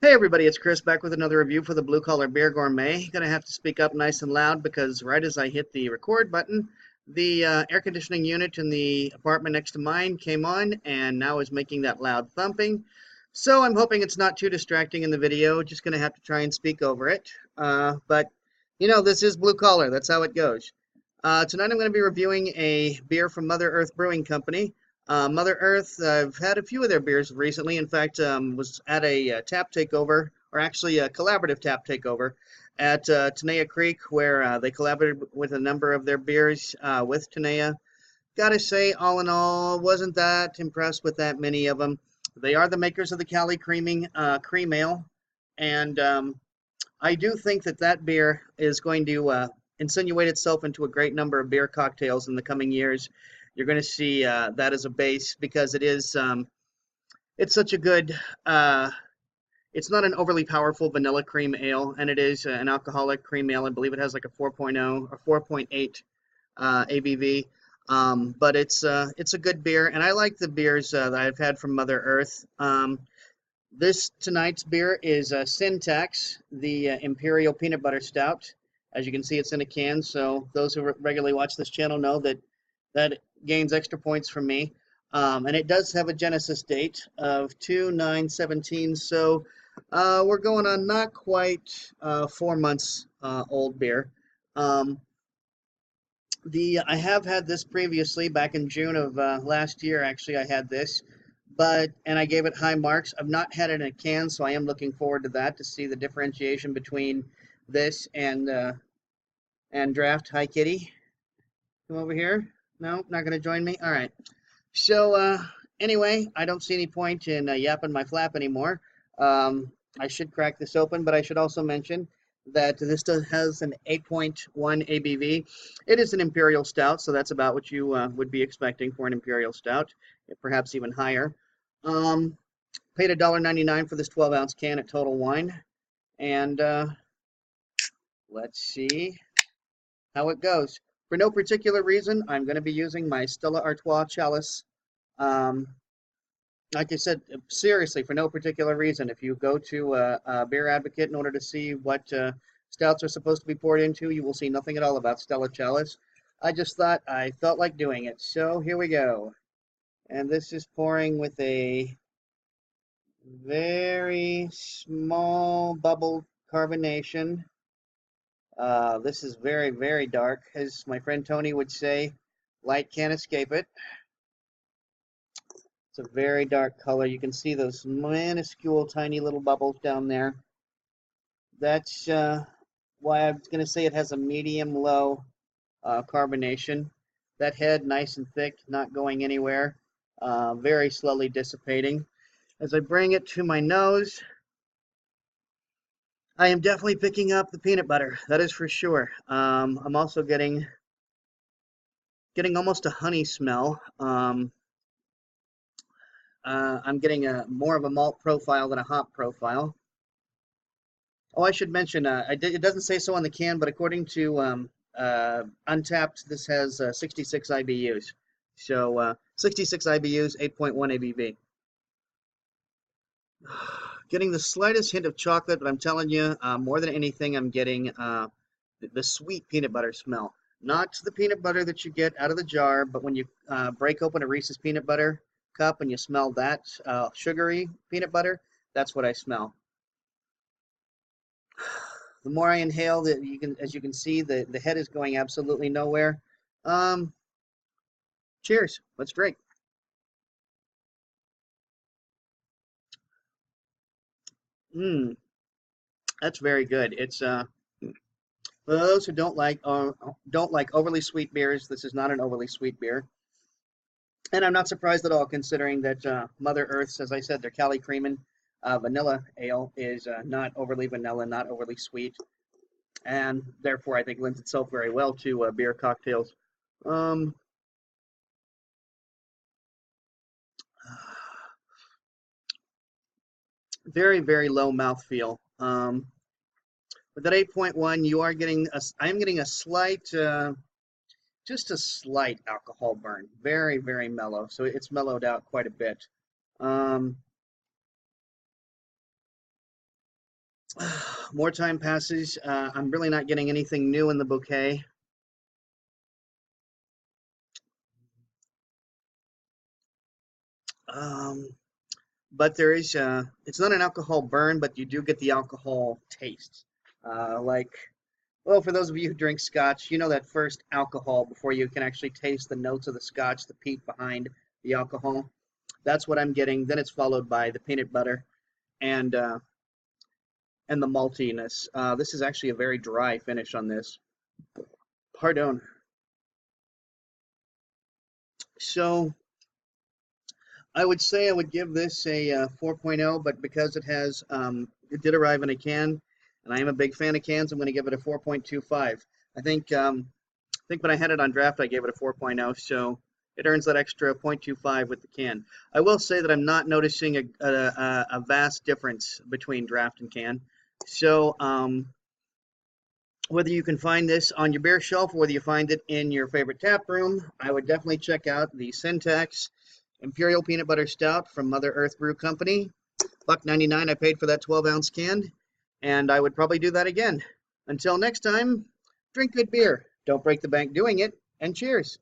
Hey everybody, it's Chris back with another review for the Blue Collar Beer Gourmet. Gonna have to speak up nice and loud because right as I hit the record button, the air conditioning unit in the apartment next to mine came on and now is making that loud thumping. So I'm hoping it's not too distracting in the video. Just gonna have to try and speak over it. But you know, this is Blue Collar. That's how it goes. Tonight I'm going to be reviewing a beer from Mother Earth Brewing Company. Mother Earth, I've had a few of their beers recently. In fact, was at a tap takeover, or actually a collaborative tap takeover at Tenaya Creek, where they collaborated with a number of their beers with Tenaya. Gotta say, all in all, wasn't that impressed with that many of them. They are the makers of the Cali Cream Ale, and I do think that that beer is going to insinuate itself into a great number of beer cocktails in the coming years. You're going to see that as a base because it's such a good, it's not an overly powerful vanilla cream ale, and it is an alcoholic cream ale. I believe it has like a 4.0 or 4.8 ABV. But it's a good beer, and I like the beers that I've had from Mother Earth. This tonight's beer is Syntax, the Imperial Peanut Butter Stout. As you can see, it's in a can, so those who regularly watch this channel know that that gains extra points from me. And it does have a Genesis date of 2/9/17, so we're going on not quite 4 months old beer. Um, I have had this previously back in June of last year. Actually, I had this, and I gave it high marks. I've not had it in a can, so I am looking forward to that to see the differentiation between this and Draft. Hi, Kitty. Come over here. No, not going to join me. All right. So anyway, I don't see any point in yapping my flap anymore. I should crack this open, but I should also mention that this has an 8.1 ABV. It is an Imperial Stout, so that's about what you would be expecting for an Imperial Stout, perhaps even higher. Paid $1.99 for this 12-ounce can at Total Wine, and let's see how it goes. For no particular reason, I'm going to be using my Stella Artois chalice. Um, like I said, seriously, for no particular reason. If you go to a Beer Advocate in order to see what stouts are supposed to be poured into, you will see nothing at all about Stella Chalice. I felt like doing it. So here we go. And this is pouring with a very small bubble carbonation. This is very, very dark. As my friend Tony would say, light can't escape it. It's a very dark color. You can see those minuscule, tiny little bubbles down there. That's why I was going to say it has a medium-low carbonation. That head, nice and thick, not going anywhere. Very slowly dissipating. As I bring it to my nose, I am definitely picking up the peanut butter. That is for sure. I'm also getting almost a honey smell. I'm getting more of a malt profile than a hop profile. Oh, I should mention, it doesn't say so on the can, but according to Untappd, this has 66 IBUs. So 66 IBUs, 8.1 ABV. Getting the slightest hint of chocolate, but I'm telling you, more than anything, I'm getting the sweet peanut butter smell. Not the peanut butter that you get out of the jar, but when you break open a Reese's peanut butter cup and you smell that sugary peanut butter, that's what I smell. The more I inhale, as you can see, the head is going absolutely nowhere. Cheers. Let's drink. Mmm, that's very good. It's for those who don't like overly sweet beers, this is not an overly sweet beer. And I'm not surprised at all, considering that Mother Earth's, as I said, their Cali Creamin' vanilla ale is not overly vanilla, not overly sweet, and therefore I think lends itself very well to beer cocktails. Um, Very, very low mouthfeel. With that 8.1, I am getting a slight, just a slight alcohol burn. Very, very mellow. So it's mellowed out quite a bit. Um, More time passes. I'm really not getting anything new in the bouquet. Um, but there is, it's not an alcohol burn, but you do get the alcohol taste. Like, well, for those of you who drink scotch, you know that first alcohol before you can actually taste the notes of the scotch, the peat behind the alcohol. That's what I'm getting. Then it's followed by the peanut butter and uh, and the maltiness. This is actually a very dry finish on this. Pardon. So I would say I would give this a 4.0, but because it did arrive in a can, and I am a big fan of cans, I'm going to give it a 4.25. I think when I had it on draft, I gave it a 4.0, so it earns that extra 0.25 with the can. I will say that I'm not noticing a vast difference between draft and can. So whether you can find this on your beer shelf or whether you find it in your favorite tap room, I would definitely check out the Syntax Imperial Peanut Butter Stout from Mother Earth Brew Company. $1.99 I paid for that 12-ounce can, and I would probably do that again. Until next time, drink good beer, don't break the bank doing it, and cheers.